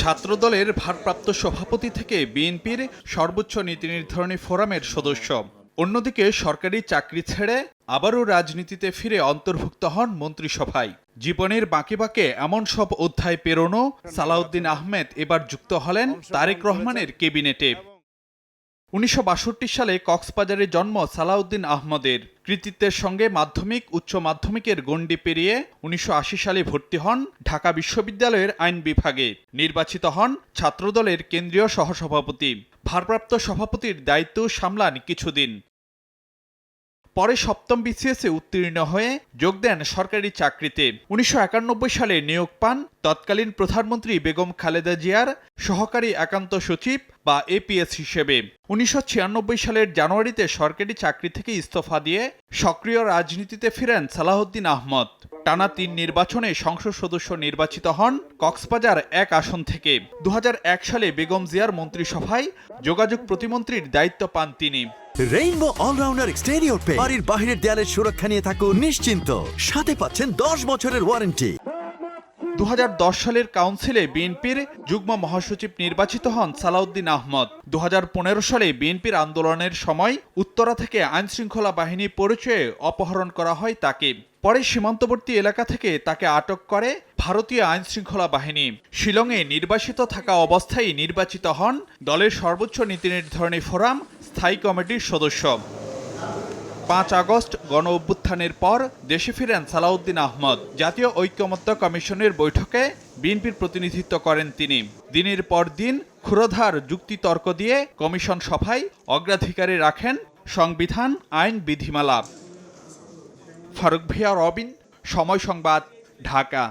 ছাত্রদলের ভারপ্রাপ্ত সভাপতি থেকে বিএনপির সর্বোচ্চ নীতি নির্ধারণী ফোরামের সদস্য। অন্যদিকে সরকারি চাকরি ছেড়ে আবারও রাজনীতিতে ফিরে অন্তর্ভুক্ত হন মন্ত্রিসভায়। জীবনের বাঁকে বাঁকে এমন সব অধ্যায় পেরোনো সালাউদ্দিন আহমেদ এবার যুক্ত হলেন তারেক রহমানের ক্যাবিনেটে। 1962 সালে কক্সবাজারে জন্ম সালাউদ্দিন আহমদের। কৃতিত্বের সঙ্গে মাধ্যমিক উচ্চ মাধ্যমিকের গণ্ডি পেরিয়ে 1980 সালে ভর্তি হন ঢাকা বিশ্ববিদ্যালয়ের আইন বিভাগে। নির্বাচিত হন ছাত্রদলের কেন্দ্রীয় সহসভাপতি। ভারপ্রাপ্ত সভাপতির দায়িত্ব সামলান কিছুদিন। পরে সপ্তম বিসিএসে উত্তীর্ণ হয়ে যোগ দেন সরকারি চাকরিতে। 1991 সালে নিয়োগ পান তৎকালীন প্রধানমন্ত্রী বেগম খালেদা জিয়ার সহকারী একান্ত সচিব বা এপিএস হিসেবে। 1996 সালের জানুয়ারিতে সরকারি চাকরি থেকে ইস্তফা দিয়ে সক্রিয় রাজনীতিতে ফিরেন সালাউদ্দিন আহমদ। টানা 3 নির্বাচনে সংসদ সদস্য নির্বাচিত হন কক্সবাজার 1 আসন থেকে। 2001 সালে বেগম জিয়ার মন্ত্রিসভায় যোগাযোগ প্রতিমন্ত্রীর দায়িত্ব পান তিনি। রেইনবো অলরাউন্ডার এক্সটেরিয়র পেইন্ট বাড়ির বাহিরের দেয়ালের সুরক্ষা নিয়ে থাকুন নিশ্চিন্ত। সাথে পাচ্ছেন 10 বছরের ওয়ারেন্টি। 2010 সালের কাউন্সিলে বিএনপির যুগ্ম মহাসচিব নির্বাচিত হন সালাউদ্দিন আহমদ। 2015 সালে বিএনপির আন্দোলনের সময় উত্তরা থেকে আইনশৃঙ্খলা বাহিনী পরিচয়ে অপহরণ করা হয় তাকে। পরে সীমান্তবর্তী এলাকা থেকে তাকে আটক করে ভারতীয় আইনশৃঙ্খলা বাহিনী। শিলংয়ে নির্বাসিত থাকা অবস্থায় নির্বাচিত হন দলের সর্বোচ্চ নীতি নির্ধারণী ফোরাম স্থায়ী কমিটির সদস্য। 5 আগস্ট গণ অভ্যুত্থানের পর দেশে ফিরেন সালাউদ্দিন আহমদ। জাতীয় ঐকমত্য কমিশনের বৈঠকে বিএনপির প্রতিনিধিত্ব করেন তিনি। দিনের পর দিন ক্ষুরধার যুক্তিতর্ক দিয়ে কমিশন সভায় অগ্রাধিকারে রাখেন সংবিধান, আইন, বিধিমালা। ফারুক ভিয়া রবিন, সময় সংবাদ, ঢাকা।